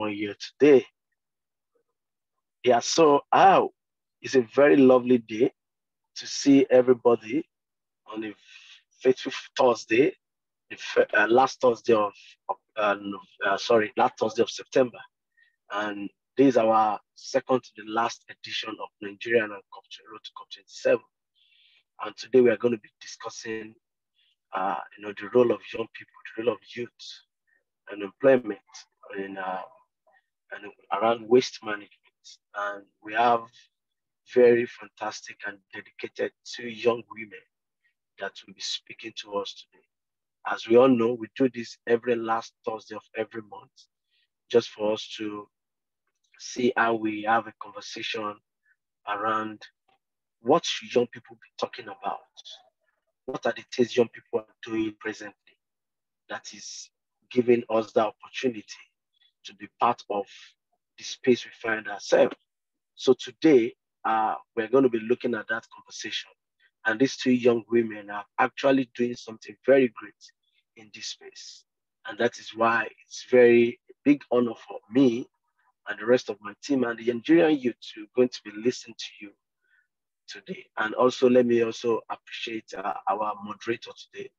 everyone here today. Yeah, so it's a very lovely day to see everybody on a fateful Thursday, last Thursday last Thursday of September. And this is our second to the last edition of Nigerian and Road to COP27. And today we are going to be discussing, the role of young people, the role of youth, and employment, and, uh, and around waste management. And we have very fantastic and dedicated two young women that will be speaking to us today. As we all know, we do this every last Thursday of every month, just for us to see how we have a conversation around what should young people be talking about? What are the things young people are doing presently that is giving us the opportunity to be part of the space we find ourselves? So today, we're going to be looking at that conversation. And these two young women are actually doing something very great in this space. And that is why it's very big honor for me and the rest of my team and the Nigerian youth to going to be listening to you today. And also, let me also appreciate our moderator today,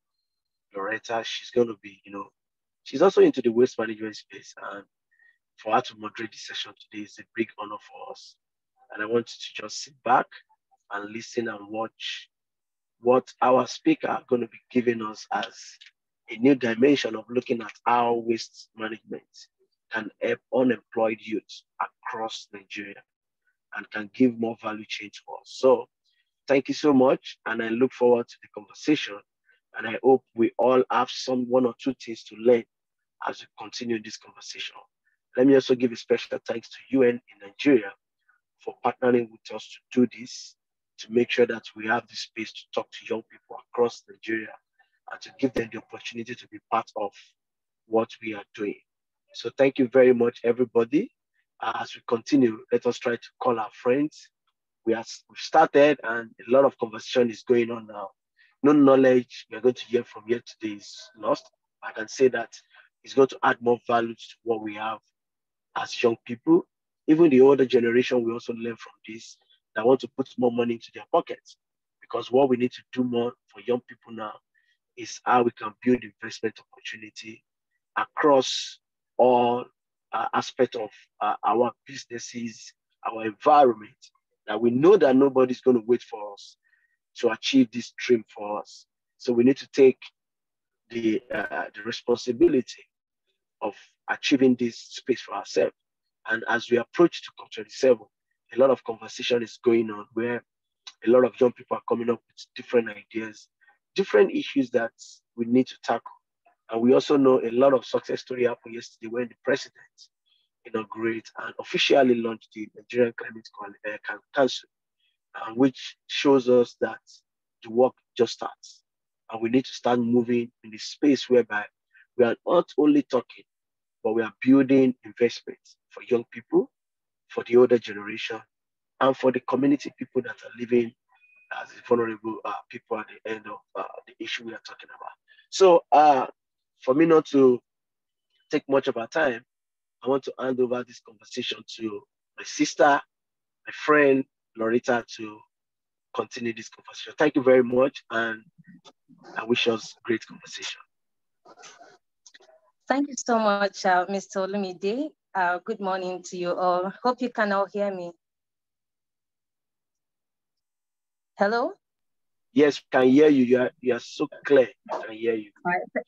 Loretta. She's going to be, she's also into the waste management space. And for her to moderate this session today is a big honor for us. And I want you to just sit back and listen and watch what our speaker are going to be giving us as a new dimension of looking at how waste management can help unemployed youth across Nigeria and can give more value chain to us. So thank you so much. And I look forward to the conversation. And I hope we all have one or two things to learn as we continue this conversation. Let me also give a special thanks to UN in Nigeria for partnering with us to do this, to make sure that we have the space to talk to young people across Nigeria and to give them the opportunity to be part of what we are doing. So thank you very much, everybody. As we continue, let us try to call our friends. We've started and a lot of conversation is going on now. No knowledge we're going to hear from here today is lost. I can say that it's going to add more value to what we have as young people. Even the older generation will also learn from this, that want to put more money into their pockets. Because what we need to do more for young people now is how we can build investment opportunity across all aspects of our businesses, our environment, that we know that nobody's going to wait for us to achieve this dream for us. So we need to take the responsibility of achieving this space for ourselves. And as we approach to COP27, a lot of conversation is going on where a lot of young people are coming up with different ideas, different issues that we need to tackle. And we also know a lot of success story happened yesterday when the president inaugurated and officially launched the Nigerian Climate Council, which shows us that the work just starts. And we need to start moving in the space whereby we are not only talking, but we are building investments for young people, for the older generation, and for the community people that are living as vulnerable people at the end of the issue we are talking about. So for me not to take much of our time, I want to hand over this conversation to my sister, my friend, Loretta, to continue this conversation. Thank you very much, and I wish us great conversation. Thank you so much, Mr. Olumide. Good morning to you all. Hope you can all hear me. Hello? Yes, I can hear you. You are so clear. I can hear you.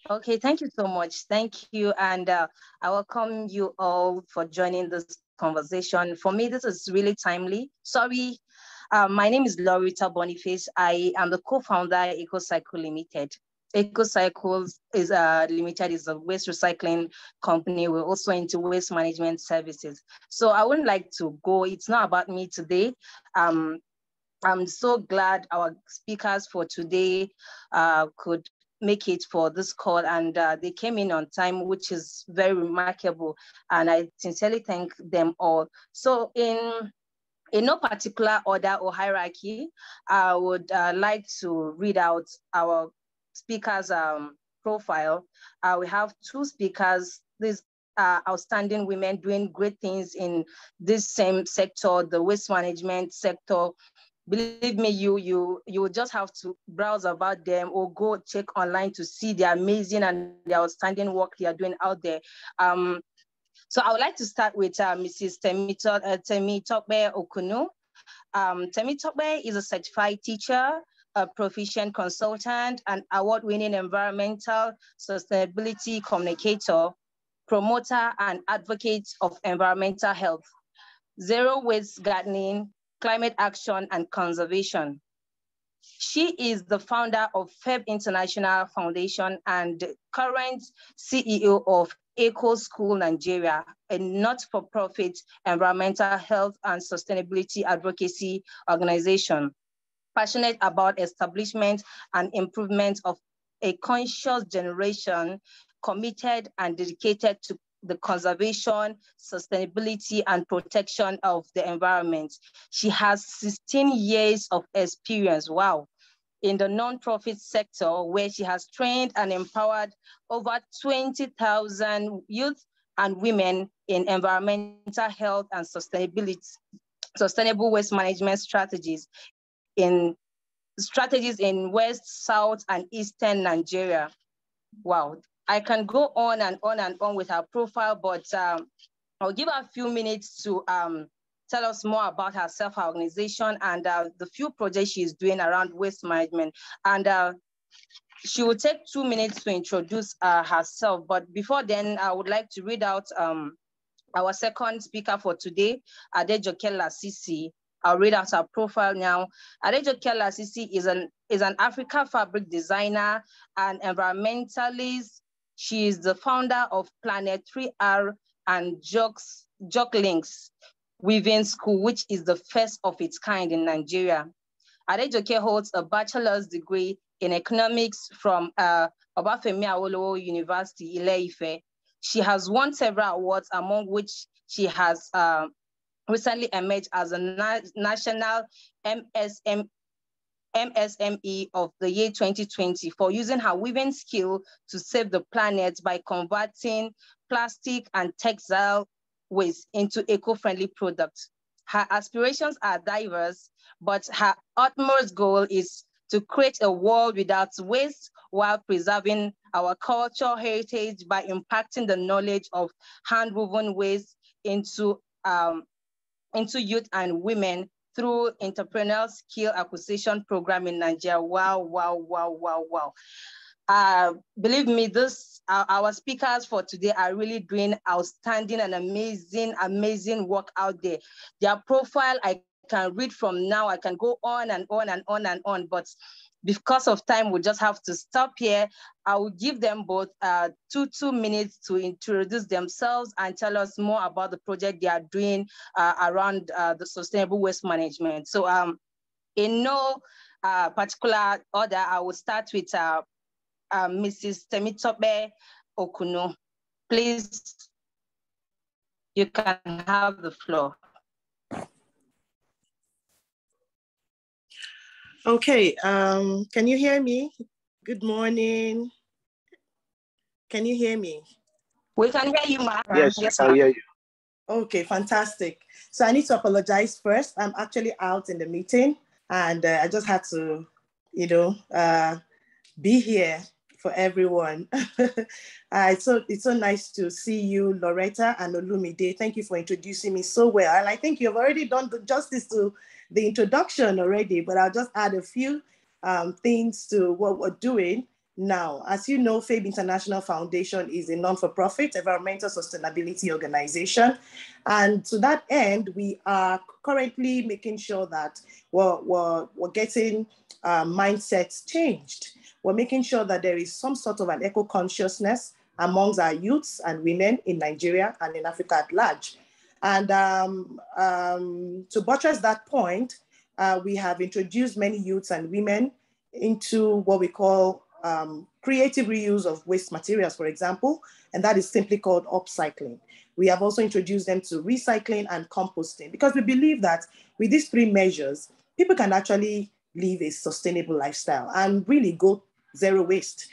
Okay, thank you so much. Thank you. And I welcome you all for joining this conversation. For me, this is really timely. Sorry, my name is Loretta Boniface. I am the co-founder of EcoCycle Limited. EcoCycle is Limited is a waste recycling company. We're also into waste management services. So I wouldn't like to go. It's not about me today. I'm so glad our speakers for today could make it for this call, and they came in on time, which is very remarkable. And I sincerely thank them all. So in no particular order or hierarchy, I would like to read out our speakers' profile. We have two speakers. Please outstanding women doing great things in this same sector, the waste management sector. Believe me, you will just have to browse about them or go check online to see the amazing and the outstanding work they are doing out there. So I would like to start with Mrs. Temitope Okunu. Temitope is a certified teacher, a proficient consultant, an award-winning environmental sustainability communicator, promoter and advocate of environmental health, zero waste gardening, climate action, and conservation. She is the founder of FEB International Foundation and current CEO of Eco School Nigeria, a not-for-profit environmental health and sustainability advocacy organization, passionate about establishment and improvement of a conscious generation committed and dedicated to the conservation, sustainability, and protection of the environment. She has 16 years of experience, wow, in the nonprofit sector, where she has trained and empowered over 20,000 youth and women in environmental health and sustainable waste management strategies in West, South, and Eastern Nigeria. Wow, I can go on and on and on with her profile, but I'll give her a few minutes to tell us more about herself, her organization, and the few projects she's doing around waste management. And she will take 2 minutes to introduce herself. But before then, I would like to read out our second speaker for today, Adejoke Lasisi. I'll read out her profile now. Adejoke Lasisi is an African fabric designer and environmentalist. She is the founder of Planet 3R and Jocklinks Weaving School, which is the first of its kind in Nigeria. Adejoke holds a bachelor's degree in economics from Obafemi Awolowo University, Ile-Ife. She has won several awards, among which she has recently emerged as a national MSME of the year 2020 for using her weaving skill to save the planet by converting plastic and textile waste into eco-friendly products. Her aspirations are diverse, but her utmost goal is to create a world without waste while preserving our cultural heritage by impacting the knowledge of hand-woven waste into youth and women through entrepreneurial skill acquisition program in Nigeria. Wow, wow, wow, wow, wow. Believe me, our speakers for today are really doing outstanding and amazing work out there. Their profile, I can read from now, I can go on and on and on and on, but because of time, we'll just have to stop here. I will give them both two minutes to introduce themselves and tell us more about the project they are doing around the sustainable waste management. So in no particular order, I will start with Mrs. Temitope Okunu. Please, you can have the floor. Okay, can you hear me? Good morning. Can you hear me? We can hear you, ma'am. Yes, I can hear you. Okay, fantastic. So I need to apologize first. I'm actually out in the meeting and I just had to, be here for everyone. So it's so nice to see you, Loretta and Olumide. Thank you for introducing me so well. And I think you've already done the justice to the introduction already, but I'll just add a few things to what we're doing now. As you know, FEB International Foundation is a non-for-profit environmental sustainability organization. And to that end, we are currently making sure that we're getting mindsets changed. We're making sure that there is some sort of an eco-consciousness amongst our youths and women in Nigeria and in Africa at large. And to buttress that point, we have introduced many youths and women into what we call creative reuse of waste materials, for example, and that is simply called upcycling. We have also introduced them to recycling and composting because we believe that with these three measures, people can actually live a sustainable lifestyle and really go zero waste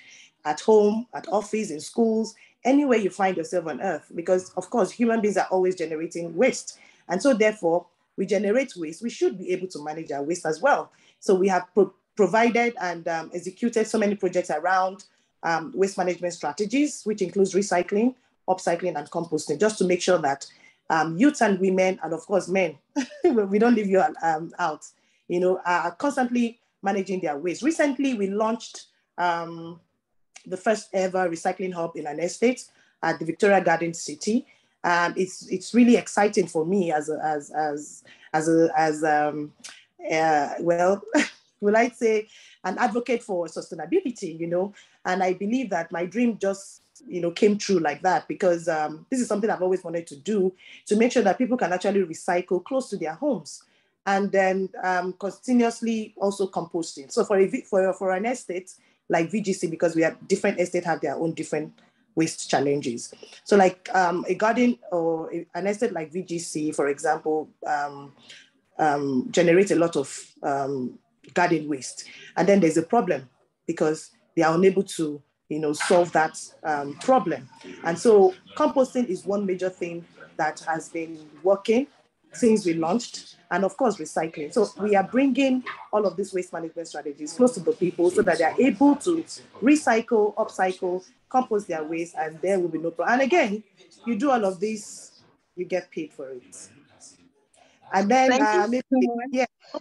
at home, at office, in schools, anywhere you find yourself on earth, because of course, human beings are always generating waste. And so therefore, we generate waste, we should be able to manage our waste as well. So we have provided and executed so many projects around waste management strategies, which includes recycling, upcycling, and composting, just to make sure that youth and women, and of course men, we don't leave you out, are constantly managing their waste. Recently, we launched the first ever recycling hub in an estate at the Victoria Garden City. It's really exciting for me well, will I say, an advocate for sustainability, and I believe that my dream just, came true like that, because this is something I've always wanted to do, to make sure that people can actually recycle close to their homes, and then continuously also composting. So for an estate like VGC, because we have different estates have their own different waste challenges. So like a garden or an estate like VGC, for example, generate a lot of garden waste. And then there's a problem because they are unable to, solve that problem. And so composting is one major thing that has been working since we launched, and of course, recycling. So we are bringing all of these waste management strategies close to the people so that they are able to recycle, upcycle, compost their waste, and there will be no problem. And again, you do all of this, you get paid for it. And then one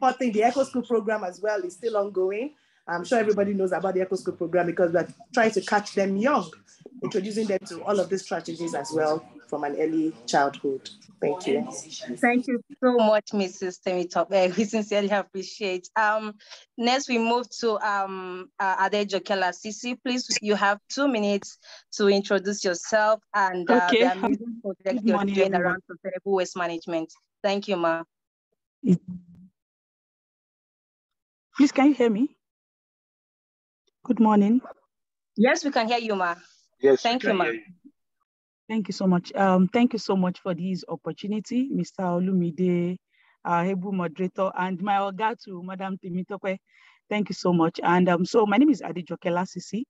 more thing, the Eco School program as well is still ongoing. I'm sure everybody knows about the Eco School program because we're trying to catch them young, introducing them to all of these strategies as well from an early childhood. Thank you. Thank you so much, Mrs. Temitope. We sincerely appreciate. Next, we move to Adejoke Lasisi. Please, you have 2 minutes to introduce yourself and the amazing project you're doing around sustainable waste management. Thank you, Ma. Please, can you hear me? Good morning. Yes, we can hear you, Ma. Yes, thank you, Ma. Thank you so much. Thank you so much for this opportunity, Mr. Olumide, Hebu moderator, and my Oga to Madam Temitope. Thank you so much. And so my name is Adejoke Lasisi.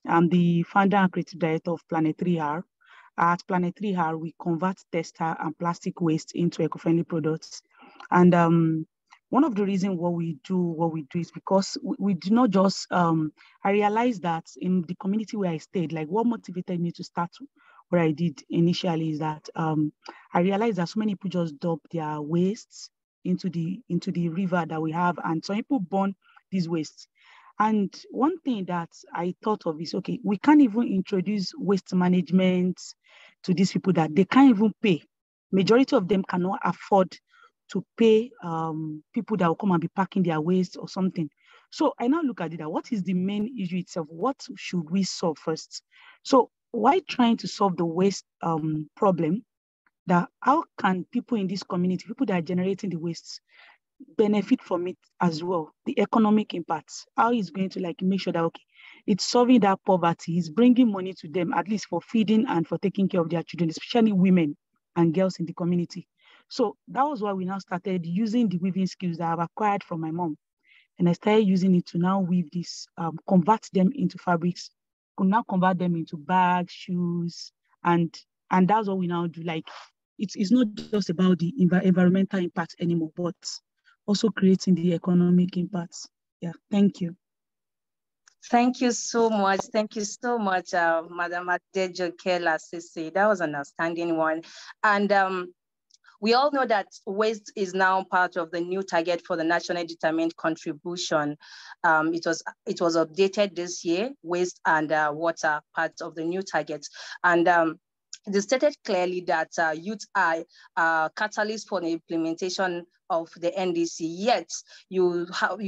I'm the founder and creative director of Planet 3R. At Planet 3R, we convert textile and plastic waste into eco-friendly products. And one of the reasons what we do is because we do not just, I realized that in the community where I stayed, like what motivated me to start what I did initially is that I realized that so many people just dump their wastes into the river that we have, and some people burn these wastes. And one thing that I thought of is, okay, we can't even introduce waste management to these people that they can't even pay. Majority of them cannot afford to pay people that will come and be packing their waste or something. So I now look at it, what is the main issue itself? What should we solve first? So why trying to solve the waste problem, that how can people in this community, people that are generating the waste, benefit from it as well? The economic impacts, how is going to like make sure that, okay, it's solving that poverty, it's bringing money to them, at least for feeding and for taking care of their children, especially women and girls in the community. So that was why we now started using the weaving skills that I've acquired from my mom. And I started using it to now weave this, convert them into fabrics, could now convert them into bags, shoes, and that's what we now do. Like it's not just about the environmental impact anymore, but also creating the economic impacts. Yeah, thank you. Thank you so much. Thank you so much, Madam Adejoke Lasisi. That was an outstanding one. And we all know that waste is now part of the new target for the nationally determined contribution. It was updated this year, waste and water, part of the new targets. And it stated clearly that youth are catalysts for the implementation of the NDC, yet you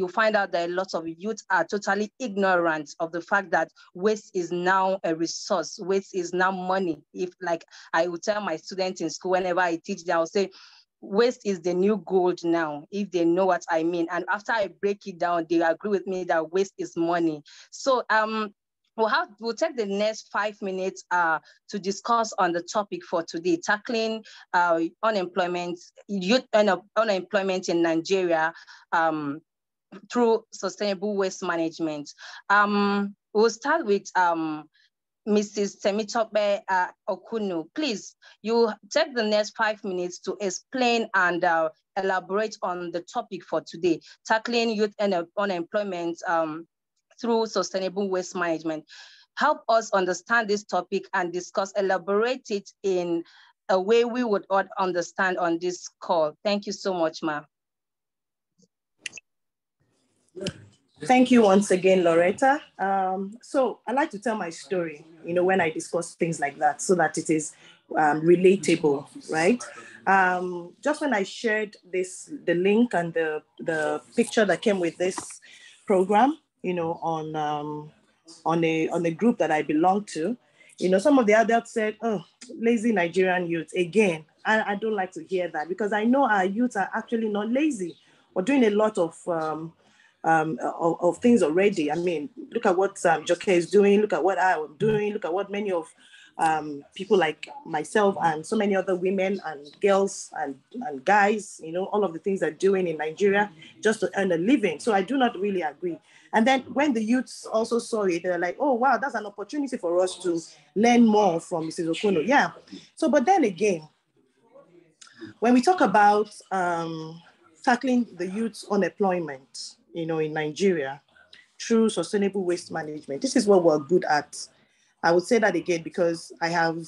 find out that a lot of youth are totally ignorant of the fact that waste is now a resource, waste is now money. If like I would tell my students in school, whenever I teach them, I'll say, waste is the new gold now, if they know what I mean. And after I break it down, they agree with me that waste is money. So we'll take the next 5 minutes to discuss on the topic for today, tackling unemployment, youth unemployment in Nigeria through sustainable waste management. We'll start with Mrs. Temitope Okunu. Please, you take the next 5 minutes to explain and elaborate on the topic for today, tackling youth unemployment through sustainable waste management. Help us understand this topic and discuss, elaborate it in a way we would all understand on this call. Thank you so much, ma'am. Thank you once again, Loretta. So I like to tell my story, when I discuss things like that, so that it is relatable, right? Just when I shared the link and the picture that came with this program, on a group that I belong to, some of the adults said, "Oh, lazy Nigerian youth again." I don't like to hear that, because I know our youth are actually not lazy. We're doing a lot of things already. I mean, look at what Joke is doing, look at what I am doing, look at what many of people like myself and so many other women and girls and guys, all of the things they're doing in Nigeria just to earn a living. So I do not really agree. And then when the youths also saw it, they're like, "Oh, wow, that's an opportunity for us to learn more from Mrs. Okuno." Yeah. So, but then again, when we talk about tackling the youth's unemployment, in Nigeria through sustainable waste management, this is what we're good at. I would say that again, because I have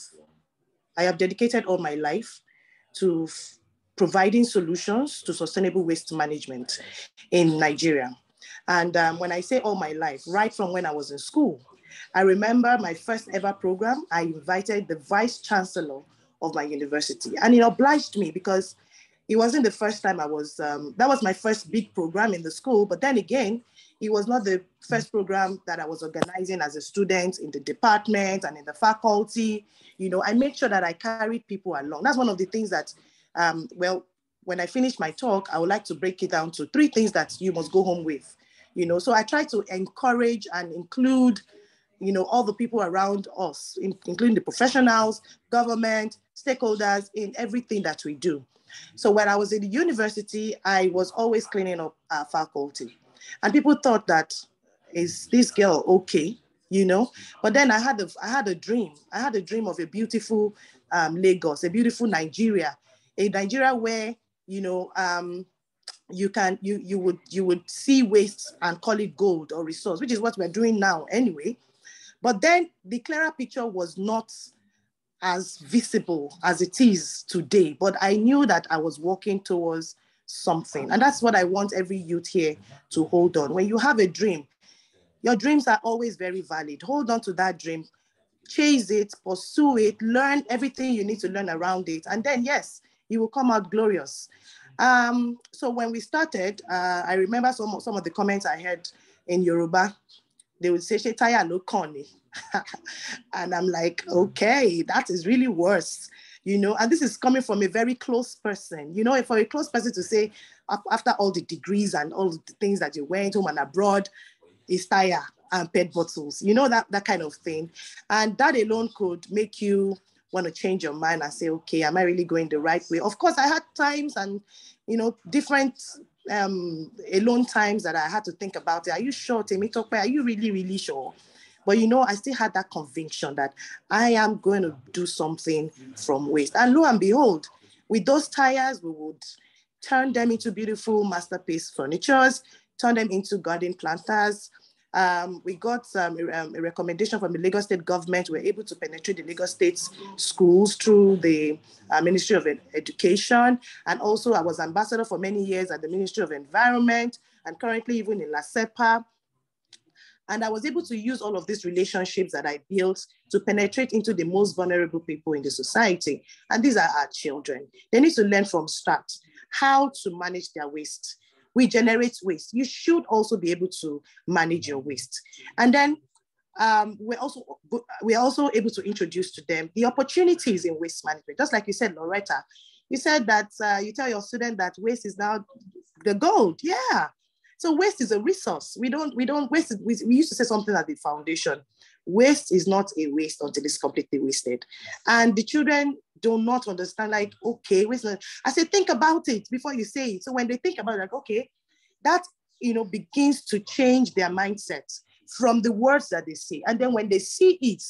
dedicated all my life to providing solutions to sustainable waste management in Nigeria. And when I say all my life, right from when I was in school, I remember my first ever program, I invited the vice chancellor of my university, and it obliged me, because it wasn't the first time that was my first big program in the school. But then again, it was not the first program that I was organizing as a student in the department and in the faculty. I made sure that I carried people along. That's one of the things that, when I finish my talk, I would like to break it down to 3 things that you must go home with. So I try to encourage and include, all the people around us, including the professionals, government, stakeholders in everything that we do. So when I was in the university, I was always cleaning up our faculty. And people thought that, is this girl okay? But then I had a dream. I had a dream of a beautiful Lagos, a beautiful Nigeria, a Nigeria where, you would see waste and call it gold or resource, which is what we're doing now anyway. But then the clearer picture was not as visible as it is today, but I knew that I was walking towards something. And that's what I want every youth here to hold on. When you have a dream, your dreams are always very valid. Hold on to that dream, chase it, pursue it, learn everything you need to learn around it. And then, yes, you will come out glorious. So when we started, I remember some of the comments I heard in Yoruba. They would say, "Shetaya no koni." And I'm like, okay, that is really worse, and this is coming from a very close person, for a close person to say, after all the degrees and all the things that you went home and abroad, is tire and pet bottles, that kind of thing. And that alone could make you want to change your mind and say, okay, am I really going the right way? Of course, I had times and, different alone times that I had to think about it. Are you sure, Temitope? Are you really, really sure? But, I still had that conviction that I am going to do something from waste. And lo and behold, with those tires, we would turn them into beautiful masterpiece furnitures, turn them into garden planters. We got a recommendation from the Lagos State government. We were able to penetrate the Lagos State schools through the Ministry of Education. And also I was ambassador for many years at the Ministry of Environment and currently even in LASEPA. And I was able to use all of these relationships that I built to penetrate into the most vulnerable people in the society. And these are our children. They need to learn from start how to manage their waste. We generate waste. You should also be able to manage your waste. And then we're also able to introduce to them the opportunities in waste management. Just like you said, Loretta, you said that you tell your student that waste is now the gold. Yeah. So waste is a resource. We waste. We used to say something at the foundation. Waste is not a waste until it's completely wasted. And the children do not understand, like, okay, waste. I say, think about it before you say it. So when they think about it, like, okay, that, begins to change their mindset from the words that they say. And then when they see it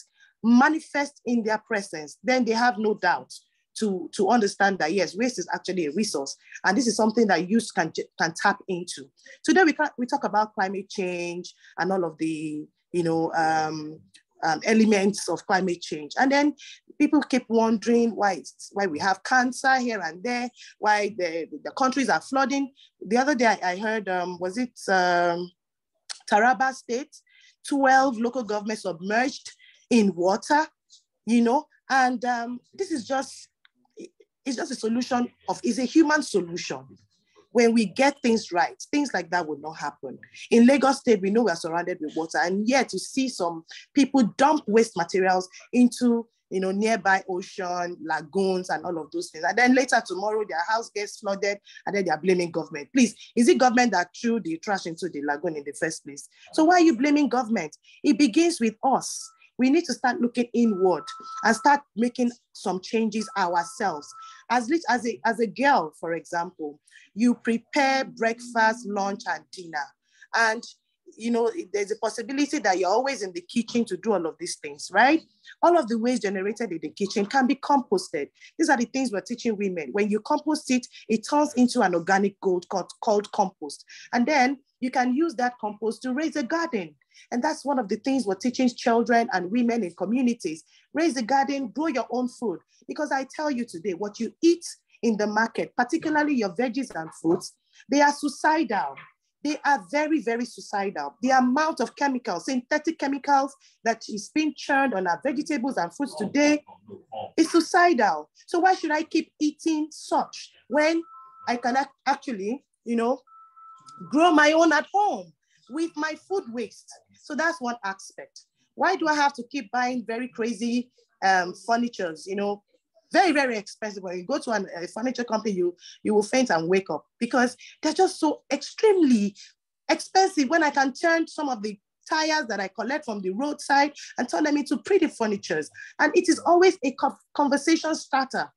manifest in their presence, then they have no doubt to understand that, yes, waste is actually a resource. And this is something that youth can tap into. Today, we talk about climate change and all of the, elements of climate change. And then people keep wondering why we have cancer here and there, why the countries are flooding. The other day I heard, was it Taraba State, 12 local governments submerged in water, and this is just, it's just a solution it's a human solution. When we get things right, things like that will not happen. In Lagos State, we know we are surrounded with water, and yet you see some people dump waste materials into nearby ocean, lagoons, and all of those things. And then later tomorrow, their house gets flooded, and then they are blaming government. Please, is it government that threw the trash into the lagoon in the first place? So why are you blaming government? It begins with us. We need to start looking inward and start making some changes ourselves. As a girl, for example, you prepare breakfast, lunch, and dinner. And there's a possibility that you're always in the kitchen to do all of these things, right? All of the waste generated in the kitchen can be composted. These are the things we're teaching women. When you compost it, it turns into an organic gold called compost. And then you can use that compost to raise a garden. And that's one of the things we're teaching children and women in communities. Raise a garden, grow your own food. Because I tell you today, what you eat in the market, particularly your veggies and fruits, they are suicidal. They are very, very suicidal. The amount of chemicals, synthetic chemicals that is being churned on our vegetables and fruits today is suicidal. So why should I keep eating such when I can actually, grow my own at home with my food waste? So that's one aspect. Why do I have to keep buying very crazy furnitures, very, very expensive? When you go to a furniture company, you will faint and wake up because they're just so extremely expensive, when I can turn some of the tires that I collect from the roadside and turn them into pretty furnitures. And it is always a conversation starter.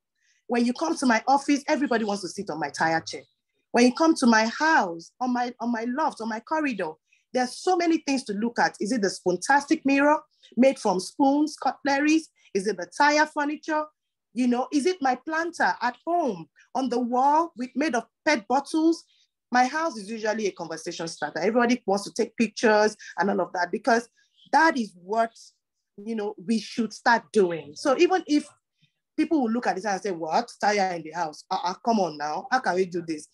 When you come to my office, everybody wants to sit on my tire chair. When you come to my house, on my loft, on my corridor, there's so many things to look at. Is it the Spoontastic mirror made from spoons, cutleries? Is it the tire furniture? Is it my planter at home on the wall made of PET bottles? My house is usually a conversation starter. Everybody wants to take pictures and all of that, because that is what, we should start doing. So even if people will look at this and say, what, tire in the house? Come on now, how can we do this?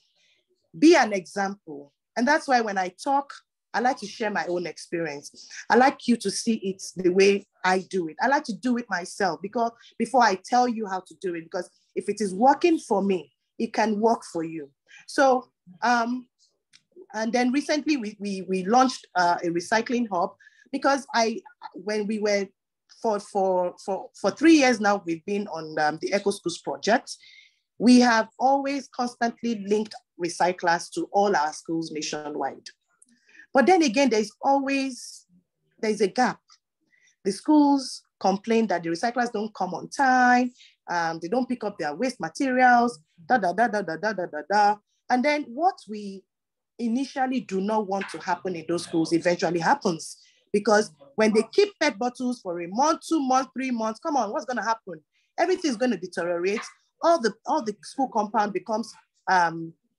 Be an example. And that's why when I talk, I like to share my own experience. I like you to see it the way I do it. I like to do it myself because before I tell you how to do it, because if it is working for me, it can work for you. So, and then recently we launched a recycling hub, because when we were for 3 years now, we've been on the Eco Schools project. We have always constantly linked recyclers to all our schools nationwide. But then again, there's a gap. The schools complain that the recyclers don't come on time, they don't pick up their waste materials, And then what we initially do not want to happen in those schools eventually happens. Because when they keep PET bottles for a month, 2 months, 3 months, come on, what's gonna happen? Everything's gonna deteriorate. All the school compound becomes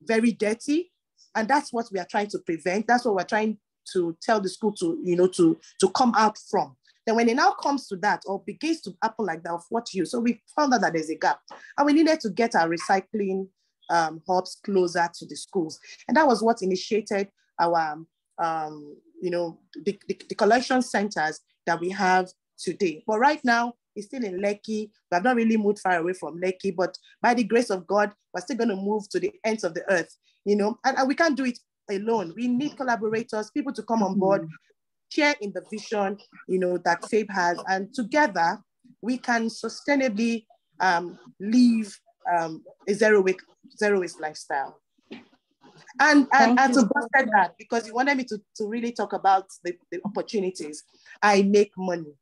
very dirty. And that's what we are trying to prevent. That's what we're trying to tell the school to come out from. Then when it now comes to that, or begins to happen like that, of what use? So we found out that there's a gap, and we needed to get our recycling hubs closer to the schools. And that was what initiated our, the collection centers that we have today. But right now, it's still in Lekki. We have not really moved far away from Lekki, but by the grace of God, we're still going to move to the ends of the earth, and we can't do it alone. We need collaborators, people to come on board, share in the vision, that FABE has, and together we can sustainably live a zero waste lifestyle. And to bucket that, because you wanted me to really talk about the opportunities, I make money.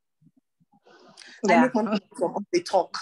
I make money from the talk.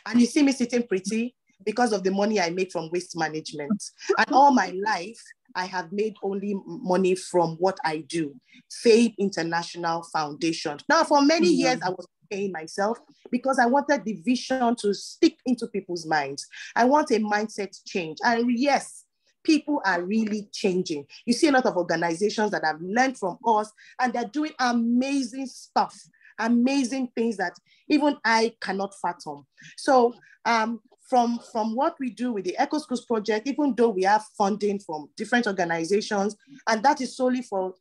And you see me sitting pretty because of the money I make from waste management. And all my life, I have made only money from what I do, Fade International Foundation. Now, for many years, I was paying myself because I wanted the vision to stick into people's minds. I want a mindset change. And yes, people are really changing. You see a lot of organizations that have learned from us, and they're doing amazing stuff, amazing things that even I cannot fathom. So from what we do with the Echo Schools project, even though we have funding from different organizations, and that is solely for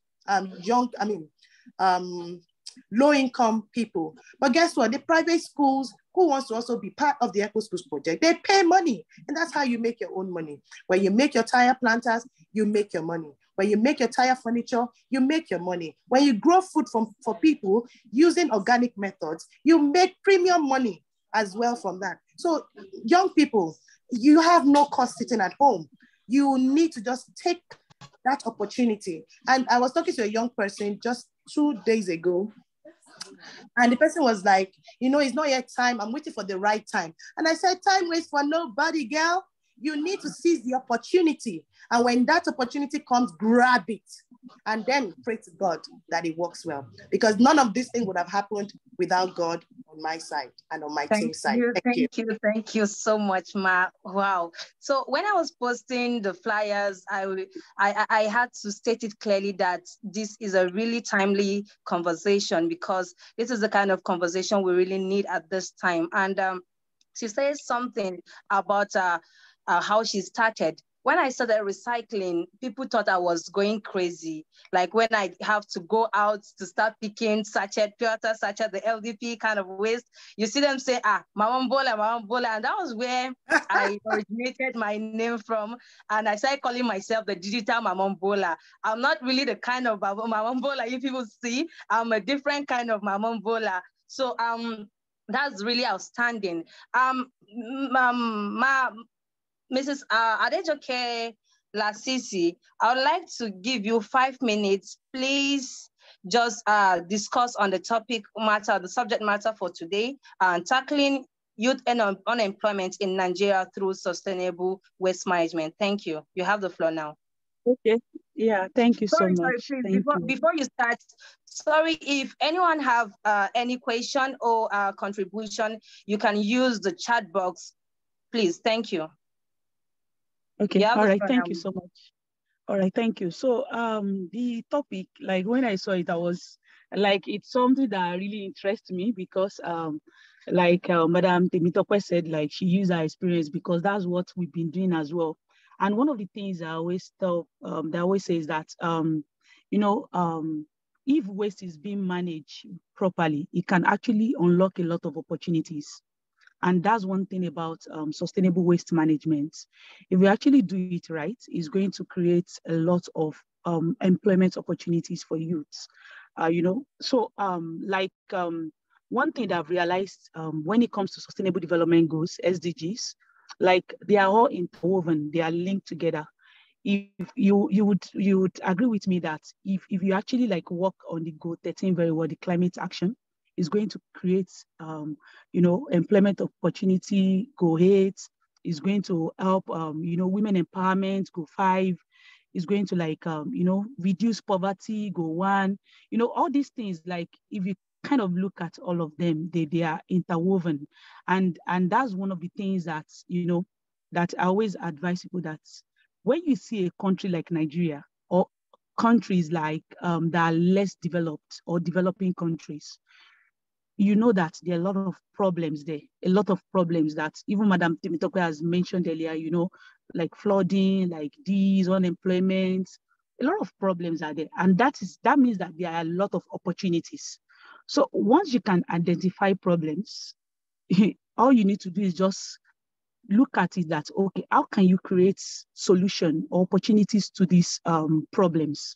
low-income people. But guess what? The private schools who wants to also be part of the Echo Schools project, they pay money. And that's how you make your own money. When you make your tire planters, you make your money. When you make your tire furniture, you make your money. When you grow food for people using organic methods, you make premium money as well from that. So young people, you have no cost sitting at home. You need to just take that opportunity. And I was talking to a young person just 2 days ago, and the person was like, it's not yet time. I'm waiting for the right time. And I said, time waits for nobody, girl. You need to seize the opportunity. And when that opportunity comes, grab it. And then pray to God that it works well. Because none of this thing would have happened without God on my side and on my team's side. Thank you so much, Ma. Wow. So when I was posting the flyers, I had to state it clearly that this is a really timely conversation, because this is the kind of conversation we really need at this time. And she says something about how she started. When I started recycling, people thought I was going crazy. Like when I have to go out to start picking sachet, pure water sachet, the LDP kind of waste, you see them say, Mamambola, Mamambola. And that was where I originated my name from. And I started calling myself the digital Mamambola. I'm not really the kind of Mamambola you people see. I'm a different kind of Mamambola. So that's really outstanding. Mrs. Adejoke Lasisi, I would like to give you 5 minutes. Please just discuss on the the subject matter for today, tackling youth unemployment in Nigeria through sustainable waste management. Thank you. You have the floor now. Okay. Yeah, thank you so much. Sorry, please, before you start, sorry, if anyone have any question or contribution, you can use the chat box, please. Thank you. Okay, all right, thank you so much. All right, thank you. So the topic, like when I saw it, I was like, it's something that really interests me because Madam Temitope said, like she used her experience because that's what we've been doing as well. And one of the things I always tell, they always say is that, if waste is being managed properly, it can actually unlock a lot of opportunities. And that's one thing about sustainable waste management. If we actually do it right, it's going to create a lot of employment opportunities for youths. So one thing that I've realized when it comes to sustainable development goals, SDGs, like they are all interwoven, they are linked together. If you would agree with me that if you actually like work on the goal 13 very well, the climate action, is going to create, employment opportunity. Goal 8 is going to help, women empowerment. Goal 5 is going to reduce poverty. Goal 1, all these things. Like if you kind of look at all of them, they are interwoven, and that's one of the things that that I always advise people that when you see a country like Nigeria or countries like that are less developed or developing countries, you know that there are a lot of problems there, a lot of problems that even Madam Temitope has mentioned earlier, like flooding, like these, unemployment, a lot of problems are there. And that means that there are a lot of opportunities. So once you can identify problems, all you need to do is just look at it that, okay, how can you create solution or opportunities to these problems?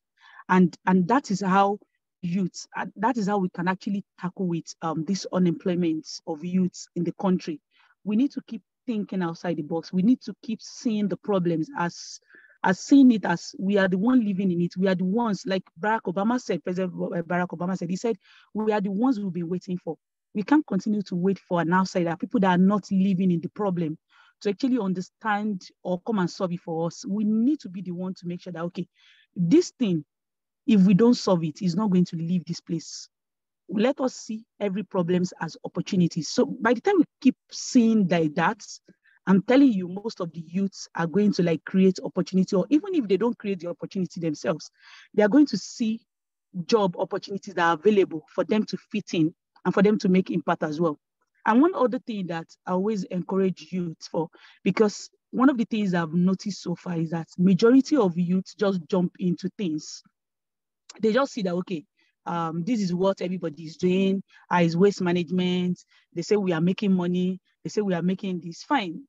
And that is how youths, that is how we can actually tackle with this unemployment of youths in the country. We need to keep thinking outside the box. We need to keep seeing the problems as seeing it as we are the one living in it. We are the ones, like Barack Obama said, President Barack Obama said, he said, we are the ones we've been waiting for. We can't continue to wait for an outsider, people that are not living in the problem, to actually understand or come and solve it for us. We need to be the one to make sure that, okay, this thing, if we don't solve it, it's not going to leave this place. Let us see every problems as opportunities. So by the time we keep seeing that, I'm telling you, most of the youths are going to like create opportunity, or even if they don't create the opportunity themselves, they are going to see job opportunities that are available for them to fit in and for them to make impact as well. And one other thing that I always encourage youth for, because one of the things I've noticed so far is that majority of youth just jump into things. They just see that, okay, this is what everybody is doing, is waste management. They say we are making money. They say we are making this. Fine.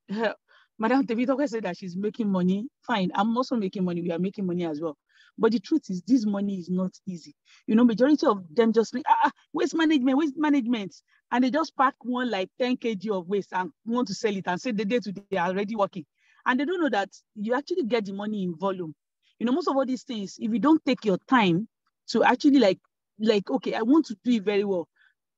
Madam Temitope said that she's making money. Fine. I'm also making money. We are making money as well. But the truth is, this money is not easy. You know, majority of them just like, waste management. And they just pack one like 10 kg of waste and want to sell it and say the day to day they are already working. And they don't know that you actually get the money in volume. You know, most of all these things, if you don't take your time to actually like, okay, I want to do it very well.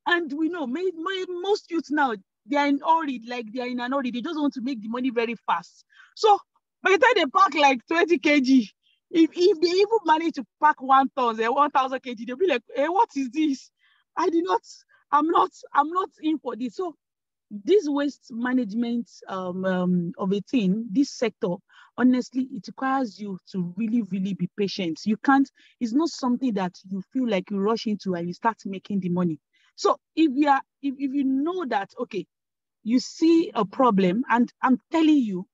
And we know most youths now, they are in hurry, like they are in an hurry. They just want to make the money very fast. So by the time they pack like 20 kg, if they even manage to pack 1,000 kg, they'll be like, hey, what is this? I'm not in for this. So this waste management of a thing, this sector, honestly, it requires you to really, really be patient. You can't, it's not something that you feel like you rush into and you start making the money. So if you know that, okay, you see a problem, and I'm telling you,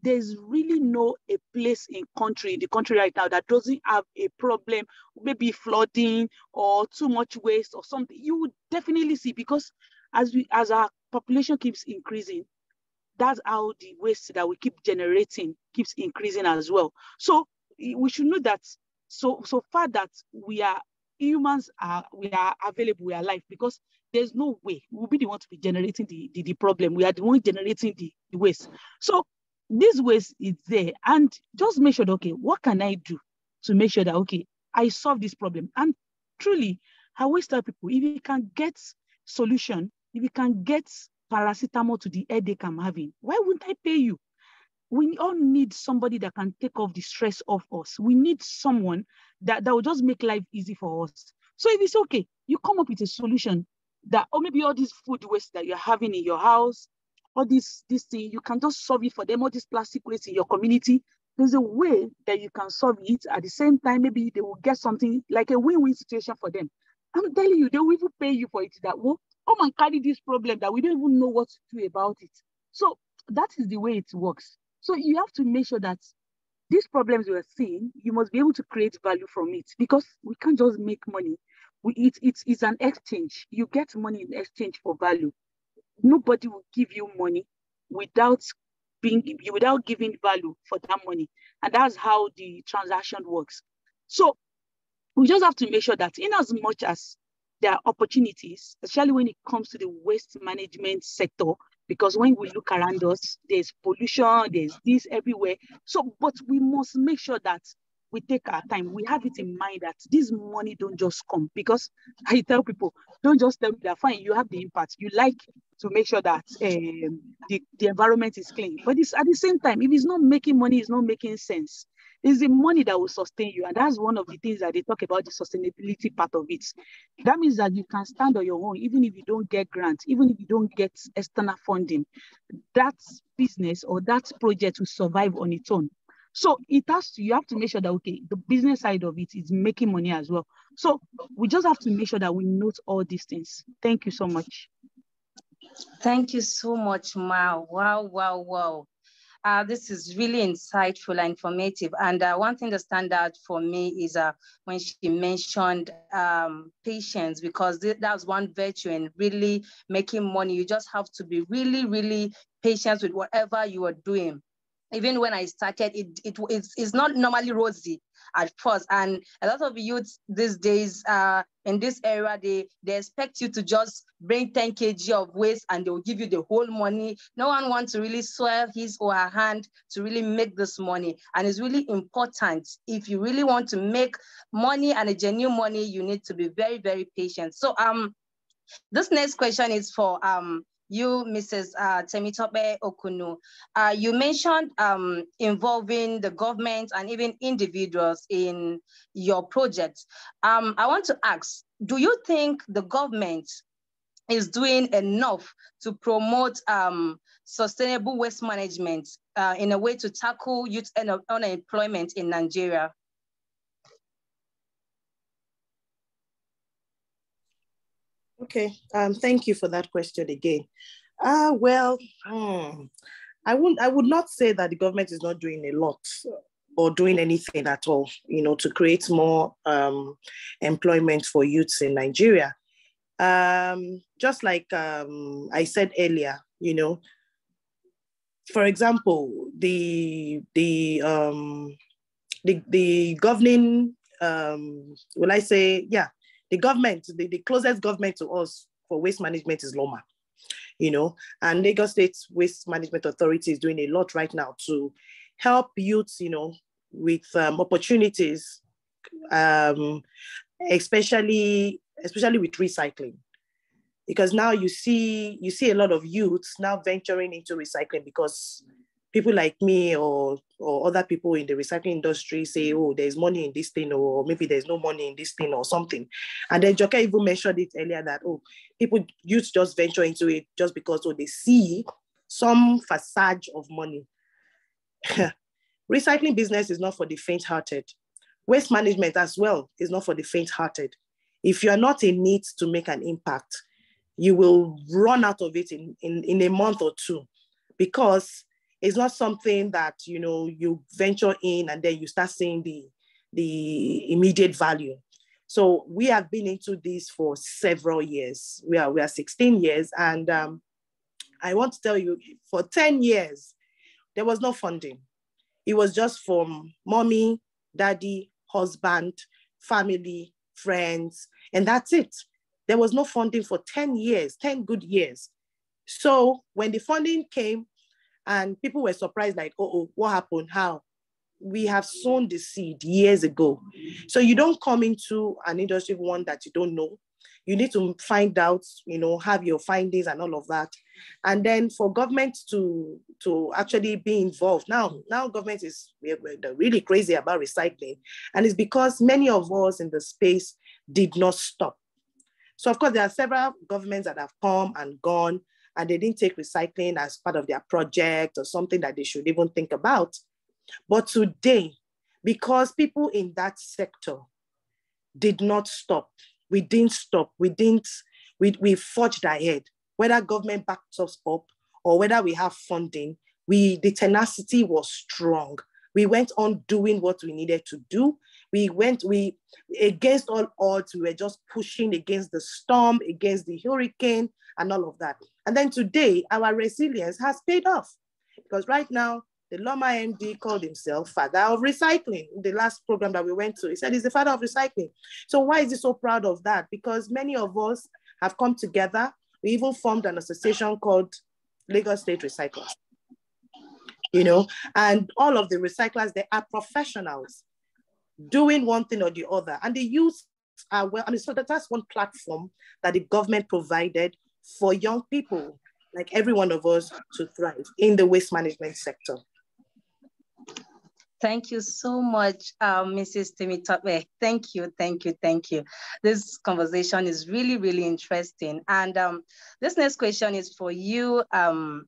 there's really no a place in the country right now that doesn't have a problem, maybe flooding or too much waste or something. You would definitely see, because as our population keeps increasing, that's how the waste that we keep generating keeps increasing as well. So we should know that so far that we are humans, we are available, we are alive, because there's no way we'll be the one to be generating the problem. We are the one generating the waste. So this waste is there, and just make sure that, okay, what can I do to make sure that, okay, I solve this problem? And truly, I always tell people, if you can get solution, if you can get paracetamol to the headache I'm having, why wouldn't I pay you? We all need somebody that can take off the stress off us. We need someone that will just make life easy for us. So if it's okay, you come up with a solution that, or maybe all this food waste that you're having in your house, all this thing, you can just solve it for them, all this plastic waste in your community. There's a way that you can solve it. At the same time, maybe they will get something like a win-win situation for them. I'm telling you, they will even pay you for it. That, well, come and carry this problem that we don't even know what to do about it. So that is the way it works. So you have to make sure that these problems you are seeing, you must be able to create value from it, because we can't just make money. It's an exchange. You get money in exchange for value. Nobody will give you money without giving value for that money. And that's how the transaction works. So we just have to make sure that in as much as there are opportunities, especially when it comes to the waste management sector, because when we look around us, there's pollution, there's this everywhere. So, but we must make sure that we take our time. We have it in mind that this money don't just come, because I tell people, don't just tell me that, fine, you have the impact. You like to make sure that the environment is clean. But it's, at the same time, if it's not making money, it's not making sense. It's the money that will sustain you. And that's one of the things that they talk about, the sustainability part of it. That means that you can stand on your own, even if you don't get grants, even if you don't get external funding, that business or that project will survive on its own. So you have to make sure that, okay, the business side of it is making money as well. So we just have to make sure that we note all these things. Thank you so much. Thank you so much, Ma. Wow. This is really insightful and informative. And one thing that stands out for me is when she mentioned patience, because that's one virtue in really making money. You just have to be really, really patient with whatever you are doing. Even when I started, it's not normally rosy at first. And a lot of youths these days in this era, they expect you to just bring 10 kg of waste and they will give you the whole money. No one wants to really soil his or her hand to really make this money. And it's really important. If you really want to make money and a genuine money, you need to be very, very patient. So this next question is for you, Mrs. Temitope Okunu. You mentioned involving the government and even individuals in your project. I want to ask, do you think the government is doing enough to promote sustainable waste management in a way to tackle youth unemployment in Nigeria? Okay, thank you for that question again. Well, I would not say that the government is not doing a lot or doing anything at all, to create more employment for youths in Nigeria. Just like I said earlier, for example, the governing, will I say, yeah, the government, the closest government to us for waste management is Loma, and Lagos State Waste Management Authority is doing a lot right now to help youths, with opportunities, especially with recycling. Because now you see a lot of youths now venturing into recycling because people like me or other people in the recycling industry say, oh, there's money in this thing, or maybe there's no money in this thing or something. And then Joke even mentioned it earlier that, youths just venture into it just because they see some facade of money. Recycling business is not for the faint-hearted. Waste management as well is not for the faint-hearted. If you are not in need to make an impact, you will run out of it in a month or two, because it's not something that, you venture in and then you start seeing the immediate value. So we have been into this for several years. We are 16 years. And I want to tell you, for 10 years, there was no funding. It was just from mommy, daddy, husband, family, friends, and that's it. There was no funding for 10 years, 10 good years. So when the funding came and people were surprised, like, what happened? How? We have sown the seed years ago. So you don't come into an industry one that you don't know. You need to find out, have your findings and all of that. And then for government to actually be involved. Now government we're really crazy about recycling. And it's because many of us in the space did not stop. So of course, there are several governments that have come and gone, and they didn't take recycling as part of their project or something that they should even think about. But today, because people in that sector did not stop, we didn't stop, we forged ahead, whether government backed us up or whether we have funding, the tenacity was strong. We went on doing what we needed to do. We against all odds, we were just pushing against the storm, against the hurricane and all of that. And then today, our resilience has paid off, because right now, the Loma MD called himself father of recycling. In the last program that we went to, he said he's the father of recycling. So why is he so proud of that? Because many of us have come together. We even formed an association called Lagos State Recyclers. And all of the recyclers, they are professionals doing one thing or the other. And the youth are so that's one platform that the government provided for young people, like every one of us, to thrive in the waste management sector. Thank you so much, Mrs. Temitope. Thank you. This conversation is really, really interesting. And this next question is for you, Madam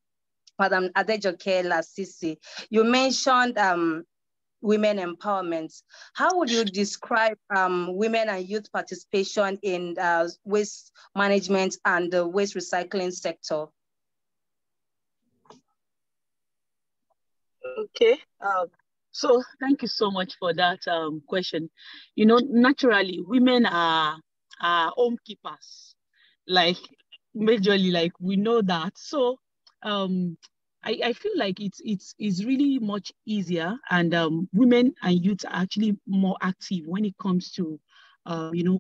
Adejoke Lasisi. You mentioned women empowerment. How would you describe women and youth participation in waste management and the waste recycling sector? Okay. So thank you so much for that question. Naturally, women are home keepers, like majorly, like we know that. So I feel like it's really much easier, and women and youth are actually more active when it comes to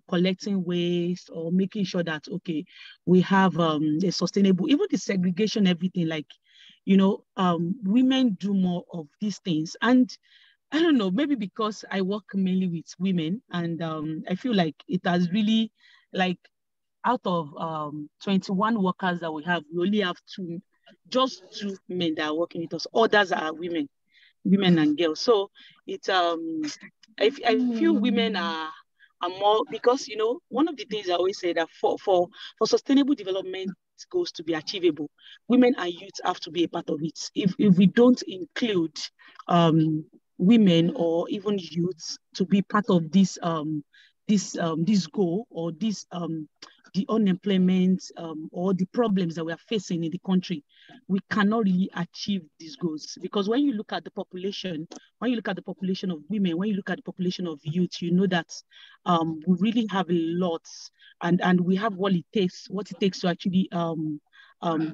collecting waste or making sure that, okay, we have a sustainable, even the segregation, everything, like, women do more of these things. And I don't know, maybe because I work mainly with women, and I feel like it has really, like, out of 21 workers that we have, we only have just two men that are working with us. Others are women and girls. So it's I feel women are more, because one of the things I always say that for sustainable development goals to be achievable, women and youth have to be a part of it. If we don't include women or even youths to be part of this this goal, or this the unemployment or the problems that we are facing in the country, we cannot really achieve these goals. Because when you look at the population, when you look at the population of women, when you look at the population of youth, you know that we really have a lot, and we have what it takes to actually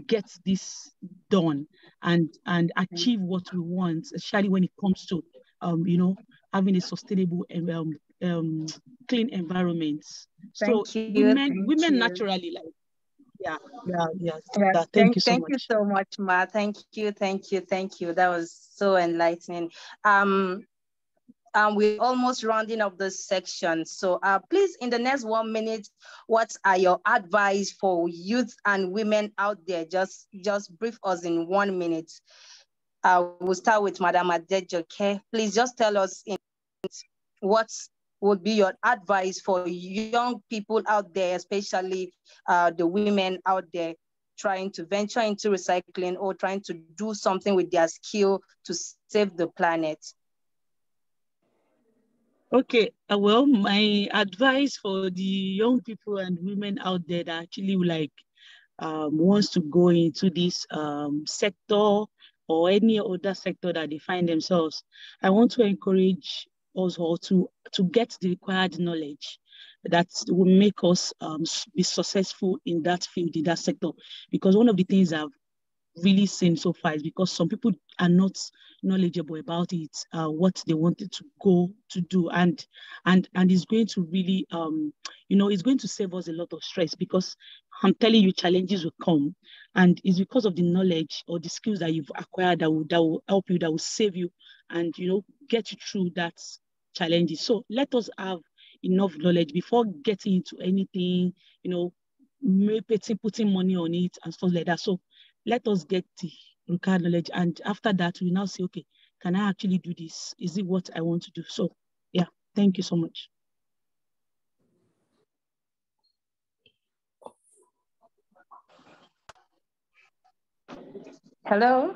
get this done and achieve what we want, especially when it comes to having a sustainable and clean environment. So women naturally, like, yeah. Thank you so much. Thank you so much, Ma. Thank you. That was so enlightening. We're almost rounding up this section. So please, in the next 1 minute, what are your advice for youth and women out there? Just brief us in 1 minute. We'll start with Madam Adejoke. Please just tell us what would be your advice for young people out there, especially the women out there trying to venture into recycling or trying to do something with their skill to save the planet? Okay, well, my advice for the young people and women out there that actually wants to go into this sector or any other sector that they find themselves, I want to encourage us all to get the required knowledge that will make us be successful in that field, in that sector. Because one of the things I've really seen so far is because some people are not knowledgeable about it, what they wanted to go to do, and it's going to really it's going to save us a lot of stress, because I'm telling you, challenges will come, and it's because of the knowledge or the skills that you've acquired that will help you, that will save you, and get you through that challenges. So let us have enough knowledge before getting into anything, putting money on it and stuff like that. So let us get the required knowledge, and after that, we now say, okay, can I actually do this? Is it what I want to do? So, yeah, thank you so much. Hello?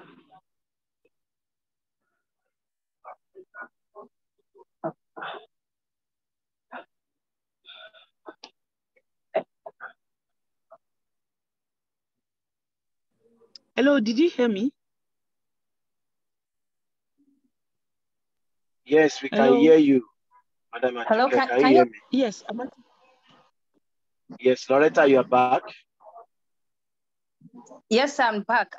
Hello, did you hear me? Yes, we can hear you, Madam Adejoke. Hello, can you hear me? Yes. Yes, Loretta, you are back. Yes, I'm back.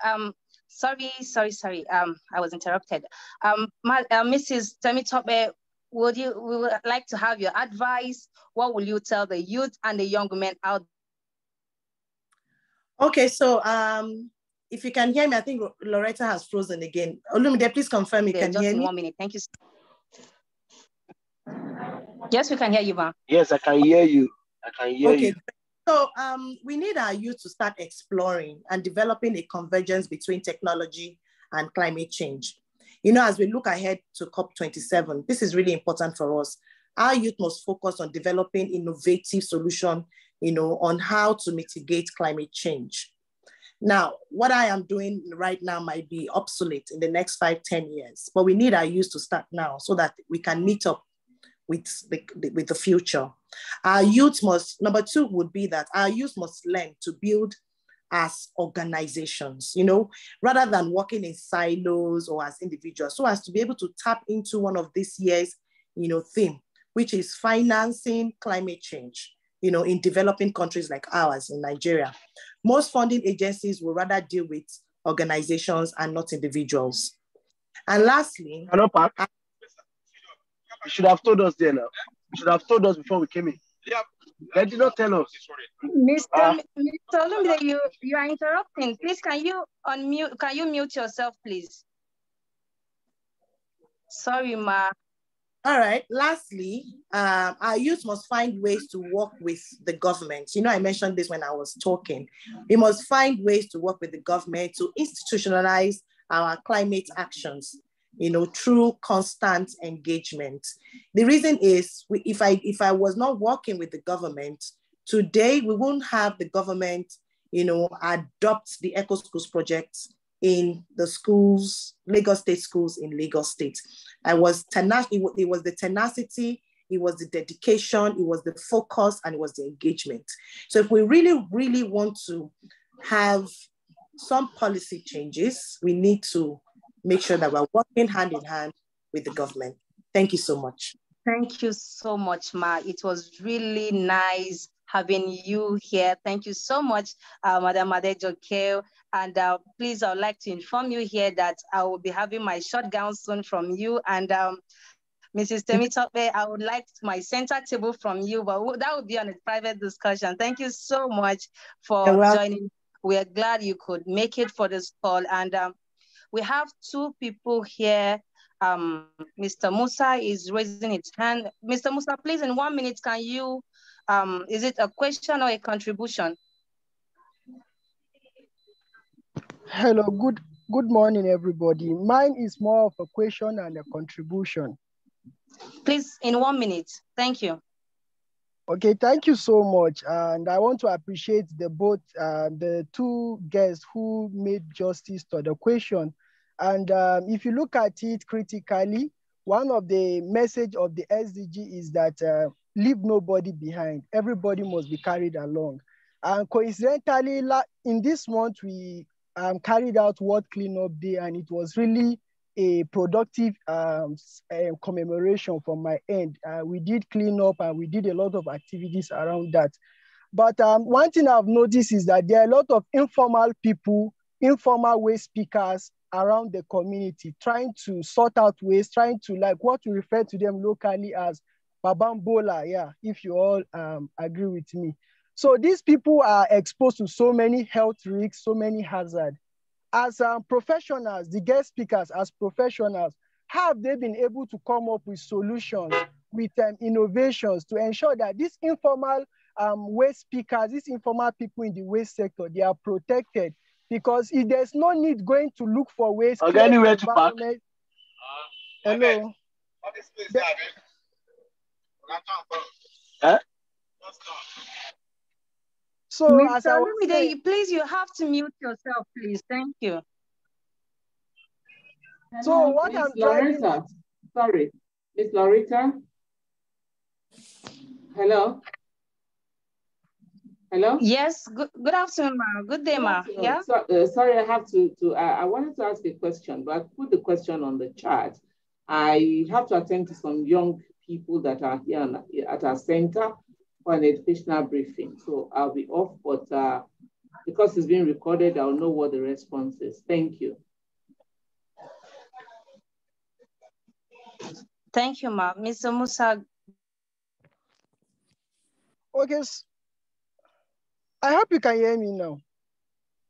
Sorry. I was interrupted. Mrs. Temitope, we would like to have your advice. What will you tell the youth and the young men out? Okay, so if you can hear me, I think Loretta has frozen again. Olumide, please confirm you can hear me. 1 minute. Thank you. Yes, we can hear you, Ma. Yes, I can hear you. Okay. So we need our youth to start exploring and developing a convergence between technology and climate change. As we look ahead to COP27, this is really important for us. Our youth must focus on developing innovative solutions, on how to mitigate climate change. Now, what I am doing right now might be obsolete in the next 5-10 years, but we need our youth to start now so that we can meet up with the future. Our youth must, number two would be that our youth must learn to build as organizations, rather than working in silos or as individuals, so as to be able to tap into one of this year's, theme, which is financing climate change, in developing countries like ours in Nigeria. Most funding agencies will rather deal with organizations and not individuals. And lastly, you should have told us there now. You should have told us before we came in. Yeah. They did not tell us. Mr. Olumide, you are interrupting. Please, can you unmute? Can you mute yourself, please? Sorry, Ma. All right. Lastly, our youth must find ways to work with the government. You know, I mentioned this when I was talking. We must find ways to work with the government to institutionalize our climate actions, you know, through constant engagement. The reason is, if I was not working with the government, today we won't have the government, you know, adopt the Eco Schools project in the schools, Lagos State schools in Lagos State. It was the tenacity, it was the dedication, it was the focus, and it was the engagement. So if we really, really want to have some policy changes, we need to make sure that we're working hand in hand with the government. Thank you so much. Thank you so much, Ma. It was really nice having you here. Thank you so much, Madam Adejoke. And please, I would like to inform you here that I will be having my short gown soon from you. And Mrs. Temitope, I would like my center table from you, but that would be on a private discussion. Thank you so much for joining. We are glad you could make it for this call. And we have two people here. Mr. Musa is raising his hand. Mr. Musa, please, in 1 minute, can you, is it a question or a contribution? Hello, good morning, everybody. Mine is more of a question and a contribution. Please, in 1 minute. Thank you. Okay, thank you so much. And I want to appreciate the two guests who made justice to the question. And if you look at it critically, one of the message of the SDG is that leave nobody behind. Everybody must be carried along. And coincidentally, in this month, we carried out World Cleanup Day, and it was really a productive commemoration from my end. We did clean up and we did a lot of activities around that. But one thing I've noticed is that there are a lot of informal people, informal waste pickers around the community, trying to sort out waste, trying to, like what we refer to them locally as babambola, yeah, if you all agree with me. So these people are exposed to so many health risks, so many hazards. As professionals, the guest speakers, as professionals, have they been able to come up with solutions, with innovations to ensure that these informal waste pickers, these informal people in the waste sector, they are protected? Because if there's no need going to look for waste, okay, anywhere to park. Hello. So, Mr. as I was saying, please, you have to mute yourself, please. Thank you. Hello, so what Ms. I'm driving Loretta. Sorry, Miss Loretta. Hello. Hello. Yes. Good afternoon, ma. Good day, ma. Yeah. So, sorry, I have to. I wanted to ask a question, but I put the question on the chat. I have to attend to some young people that are here at our center for an educational briefing. So I'll be off, but because it's being recorded, I'll know what the response is. Thank you. Thank you, ma. Mr. Musa. Okay. I hope you can hear me now.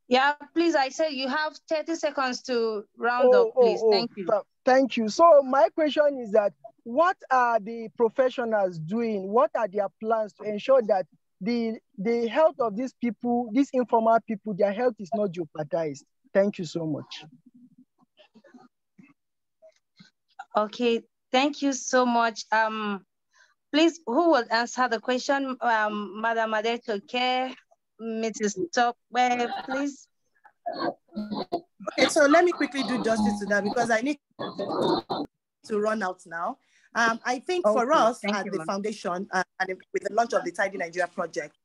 Yeah, please, I said you have 30 seconds to round up, please. Thank you. Thank you. So my question is that, what are the professionals doing? What are their plans to ensure that the health of these people, these informal people, their health is not jeopardized? Thank you so much. Okay, thank you so much. Please, who will answer the question? Madam Adejoke, Mrs. Tokwe, please. Okay, so let me quickly do justice to that because I need to run out now. I think for us at the foundation and with the launch of the Tidy Nigeria project,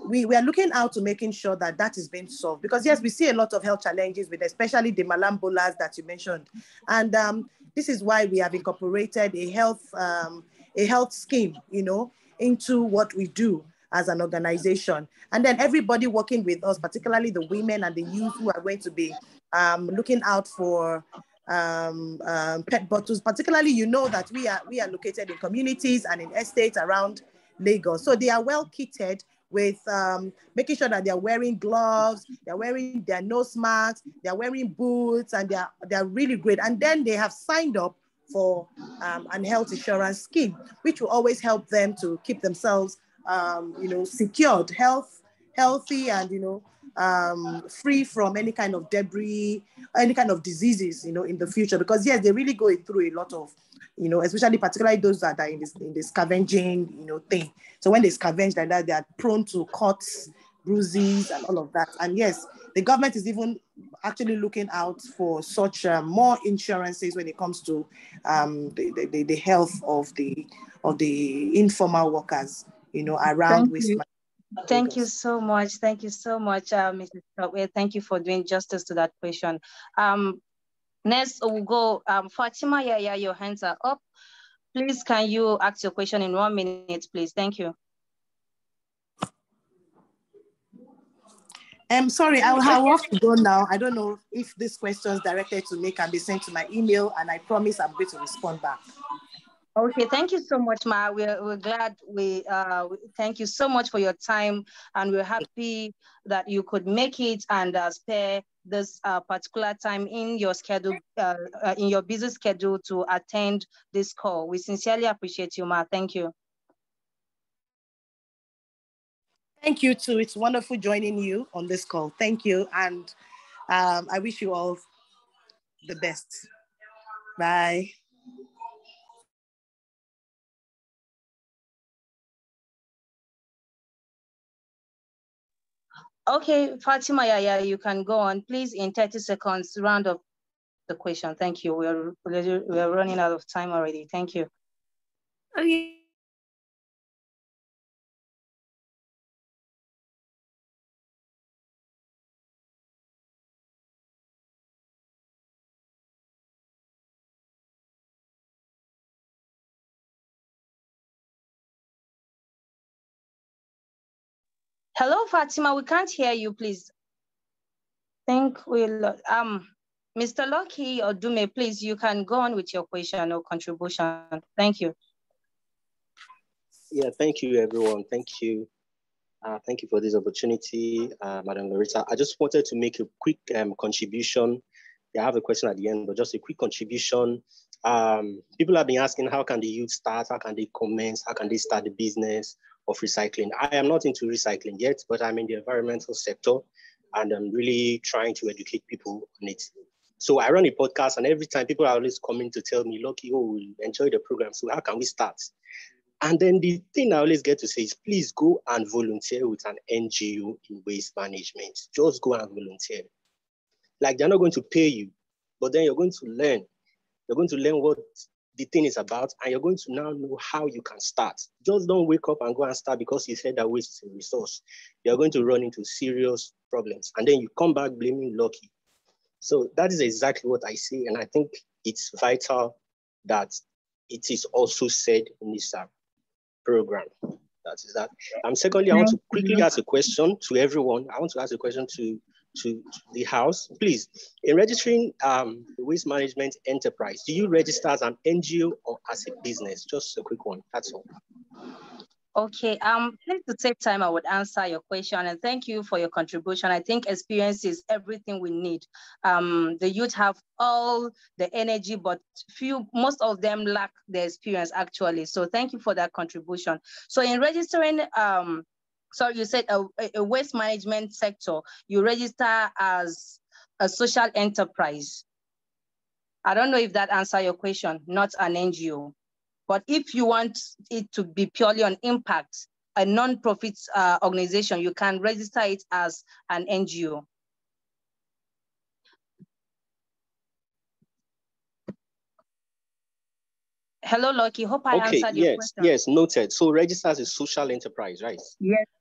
we are looking out to making sure that that is being solved, because yes, we see a lot of health challenges with especially the malambolas that you mentioned. And this is why we have incorporated a health scheme, you know, into what we do as an organization. And then everybody working with us, particularly the women and the youth who are going to be looking out for pet bottles, particularly, you know, that we are located in communities and in estates around Lagos. So they are well kitted with making sure that they're wearing gloves, they're wearing their nose masks, they're wearing boots, and they're really great. And then they have signed up for an health insurance scheme, which will always help them to keep themselves, secured, healthy, and free from any kind of debris, any kind of diseases, in the future. Because yes, they're really going through a lot of, especially particularly those that are in the scavenging, thing. So when they scavenge like that, they are prone to cuts, bruises, and all of that. And yes, the government is even actually looking out for such more insurances when it comes to the health of the informal workers, around waste management. Thank you so much. Thank you so much, Mrs. Tokwe. Thank you for doing justice to that question. Next, we'll go, Fatima Yaya, your hands are up. Please, can you ask your question in 1 minute, please? Thank you. I'm sorry, I'll have to go now. I don't know if these questions directed to me can be sent to my email, and I promise I'm going to respond back. Okay, thank you so much, Ma. We're glad thank you so much for your time, and we're happy that you could make it and spare this particular time in your schedule, in your busy schedule, to attend this call. We sincerely appreciate you, Ma. Thank you. Thank you too. It's wonderful joining you on this call. Thank you, and I wish you all the best. Bye. Okay, Fatima Yaya, you can go on. Please, in 30 seconds, round up the question. Thank you. We're running out of time already. Thank you. Okay. Hello, Fatima, we can't hear you, please. Think we'll, Mr. Lucky or Dume, please, you can go on with your question or contribution. Thank you. Yeah, thank you, everyone. Thank you. Thank you for this opportunity, Madam Loretta. I just wanted to make a quick contribution. Yeah, I have a question at the end, but just a quick contribution. People have been asking, how can the youth start? How can they commence? How can they start the business of recycling? I am not into recycling yet, but I'm in the environmental sector, and I'm really trying to educate people on it. So I run a podcast, and every time people are always coming to tell me, Lucky, we enjoy the program. So how can we start? And then the thing I always get to say is, please go and volunteer with an NGO in waste management. Just go and volunteer. Like, they're not going to pay you, but then you're going to learn. You're going to learn what the thing is about, and you're going to now know how you can start. Just don't wake up and go and start because you said that waste is a resource. You're going to run into serious problems, and then you come back blaming Lucky. So that is exactly what I see, and I think it's vital that it is also said in this program. That is that. Secondly, I want to quickly ask a question to everyone. I want to ask a question to the House. Please, in registering the waste management enterprise, do you register as an NGO or as a business? Just a quick one, that's all. Okay, please, to save time, I would answer your question, and thank you for your contribution. I think experience is everything we need. The youth have all the energy, but most of them lack the experience actually. So thank you for that contribution. So in registering, so you said a waste management sector, you register as a social enterprise. I don't know if that answers your question, not an NGO. But if you want it to be purely on impact, a non-profit organization, you can register it as an NGO. Hello, Lucky. Hope I answered your question. Yes, noted. So register as a social enterprise, right?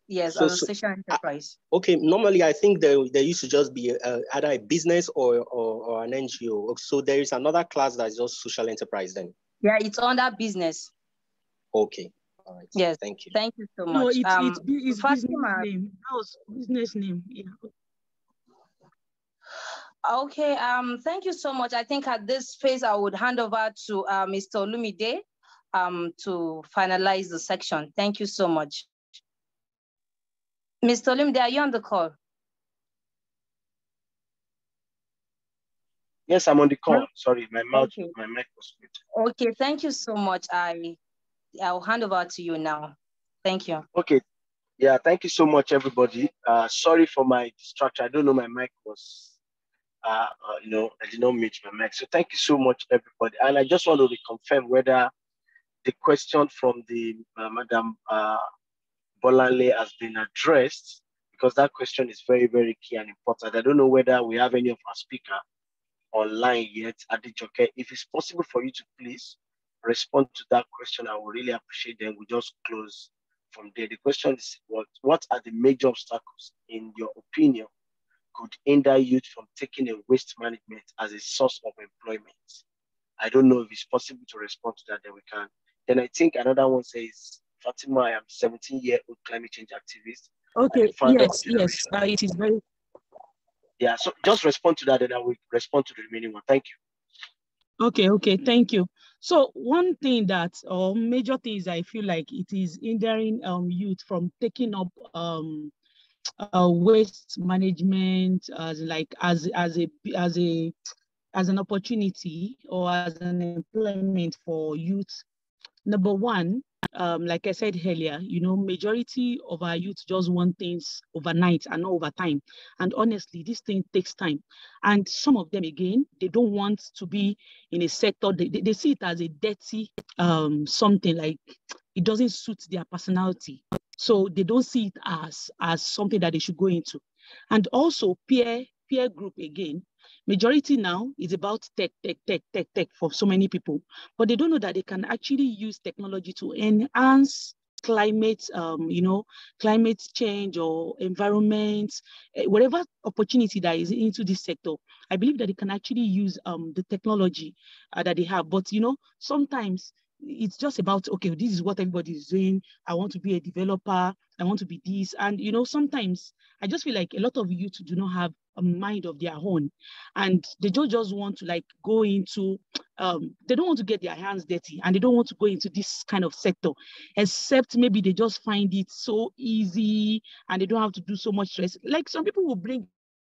Yes, as a social enterprise. Okay, normally I think there used to just be either a business or an NGO. So there is another class that is just social enterprise then. Yeah, it's under business. Okay. All right. Yes. Thank you. Thank you so much. No, it's business name. That was business name. Yeah. Okay. Thank you so much. I think at this phase I would hand over to Mr. Olumide to finalize the section. Thank you so much. Mr. Olumide, are you on the call? Yes, I'm on the call. Hello? Sorry, my Okay. mic was muted. Okay, thank you so much. I'll hand over to you now. Thank you. Okay. Yeah, thank you so much, everybody. Sorry for my distraction. I don't know my mic was, I did not mute my mic. So thank you so much, everybody. And I just want to reconfirm whether the question from the Madam Bolanle has been addressed, because that question is very, very key and important. I don't know whether we have any of our speaker online yet, Adejoke. If it's possible for you to please respond to that question, I would really appreciate them. We just close from there. The question is, what are the major obstacles, in your opinion, could hinder youth from taking a waste management as a source of employment? I don't know if it's possible to respond to that, then we can. Then I think another one says, Fatima, I am 17-year-old climate change activist. Okay, yes, it is very. Yeah, so just respond to that, and I will respond to the remaining one. Thank you. Okay, thank you. So one thing that, or major things I feel like it is hindering youth from taking up waste management as an opportunity or as an employment for youth. Number one, like I said earlier, majority of our youth just want things overnight and not over time. And honestly, this thing takes time. And some of them, again, they don't want to be in a sector. They see it as a dirty something, like it doesn't suit their personality. So they don't see it as something that they should go into. And also peer group, again, majority now is about tech for so many people, but they don't know that they can actually use technology to enhance climate, climate change or environment, whatever opportunity that is into this sector. I believe that they can actually use the technology that they have. But, sometimes it's just about, okay, this is what everybody is doing. I want to be a developer. I want to be this. And, sometimes I just feel like a lot of youth do not have a mind of their own, and they don't just want to go into, they don't want to get their hands dirty, and they don't want to go into this kind of sector, except maybe they just find it so easy and they don't have to do so much stress. Like some people will bring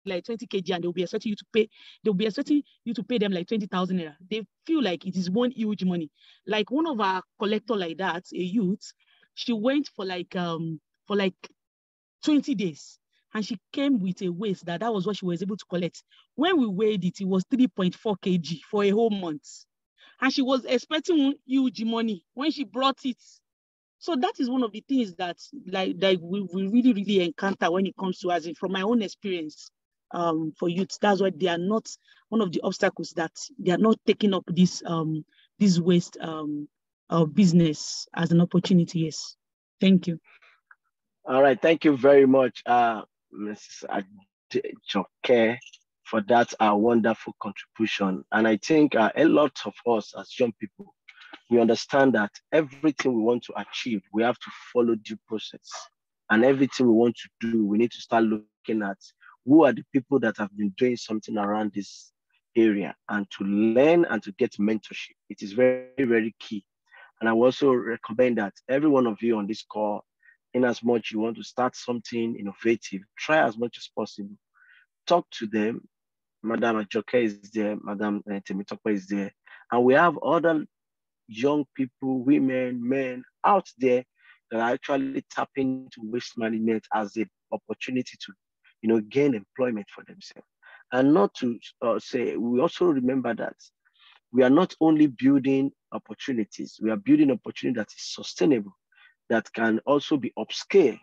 like 20 kg and they'll be expecting you to pay them like 20,000 naira. They feel like it is one huge money. Like one of our collector like that, a youth, she went for like 20 days. And she came with a waste that was what she was able to collect. When we weighed it, it was 3.4 kg for a whole month. And she was expecting huge money when she brought it. So that is one of the things that we really, really encounter when it comes to, as in from my own experience, for youth. That's why they are not one of the obstacles, that they are not taking up this waste business as an opportunity. Yes. Thank you. All right. Thank you very much, Mrs. Adejoke, for that wonderful contribution. And I think a lot of us as young people, we understand that everything we want to achieve, we have to follow due process. And everything we want to do, we need to start looking at who are the people that have been doing something around this area, and to learn and to get mentorship. It is very, very key. And I will also recommend that every one of you on this call, in as much you want to start something innovative, try as much as possible. Talk to them. Madam Adejoke is there, Madam Temitope is there. And we have other young people, women, men out there that are actually tapping into waste management as an opportunity to, gain employment for themselves. And not to say, we also remember that we are not only building opportunities, we are building opportunity that is sustainable, that can also be upscale,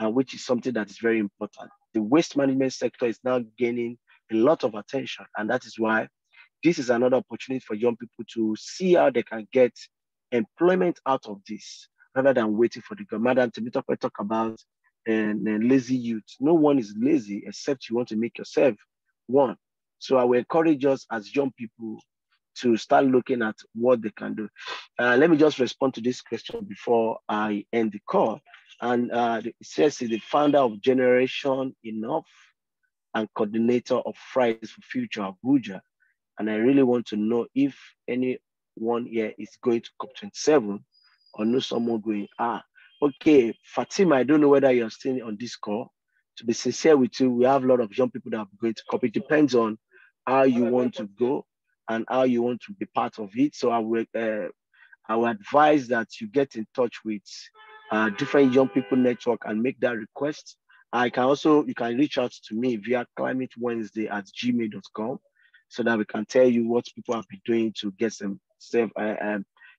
which is something that is very important. The waste management sector is now gaining a lot of attention, and that is why this is another opportunity for young people to see how they can get employment out of this, rather than waiting for the government. Madam Temitope talk about lazy youth. No one is lazy except you want to make yourself one. So I will encourage us as young people to start looking at what they can do. Let me just respond to this question before I end the call. And it says he's the founder of Generation Enough and coordinator of Fridays for Future Abuja. And I really want to know if anyone here is going to COP27 or know someone going, okay, Fatima, I don't know whether you're still on this call. To be sincere with you, we have a lot of young people that are going to COP. It depends on how you want to go and how you want to be part of it. So I will advise that you get in touch with different young people network and make that request. You can reach out to me via climatewednesday@gmail.com so that we can tell you what people have been doing to get themselves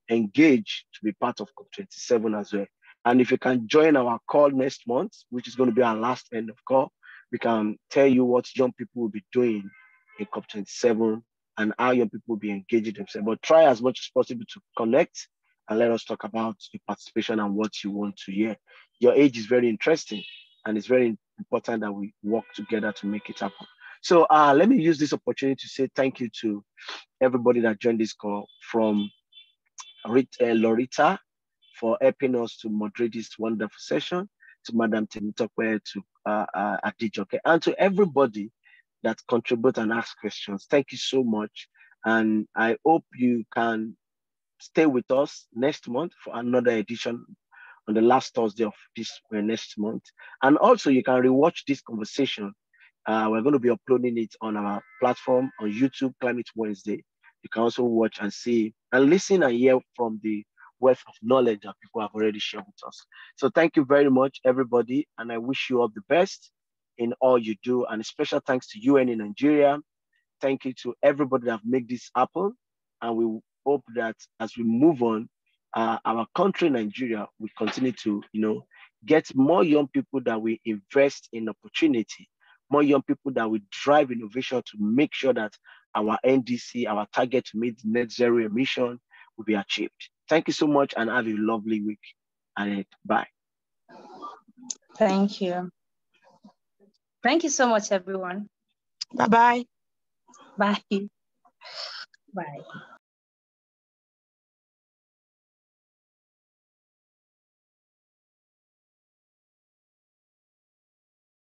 engaged to be part of COP27 as well. And if you can join our call next month, which is going to be our last end of call, we can tell you what young people will be doing in COP27 and how young people will be engaging themselves. But try as much as possible to connect and let us talk about your participation and what you want to hear. Your age is very interesting, and it's very important that we work together to make it happen. So let me use this opportunity to say thank you to everybody that joined this call, from Loretta for helping us to moderate this wonderful session, to Madam Temitope, to Adijoke, and to everybody that contribute and ask questions. Thank you so much. And I hope you can stay with us next month for another edition on the last Thursday of this next month. And also you can rewatch this conversation. We're going to be uploading it on our platform on YouTube, Climate Wednesday. You can also watch and see and listen and hear from the wealth of knowledge that people have already shared with us. So thank you very much, everybody. And I wish you all the best in all you do. And a special thanks to UN in Nigeria. Thank you to everybody that have made this happen. And we hope that as we move on, our country, Nigeria, will continue to, get more young people that we invest in opportunity, more young people that will drive innovation to make sure that our NDC, our target to meet net zero emission, will be achieved. Thank you so much and have a lovely week. And bye. Thank you. Thank you so much, everyone. Bye-bye. Bye. Bye.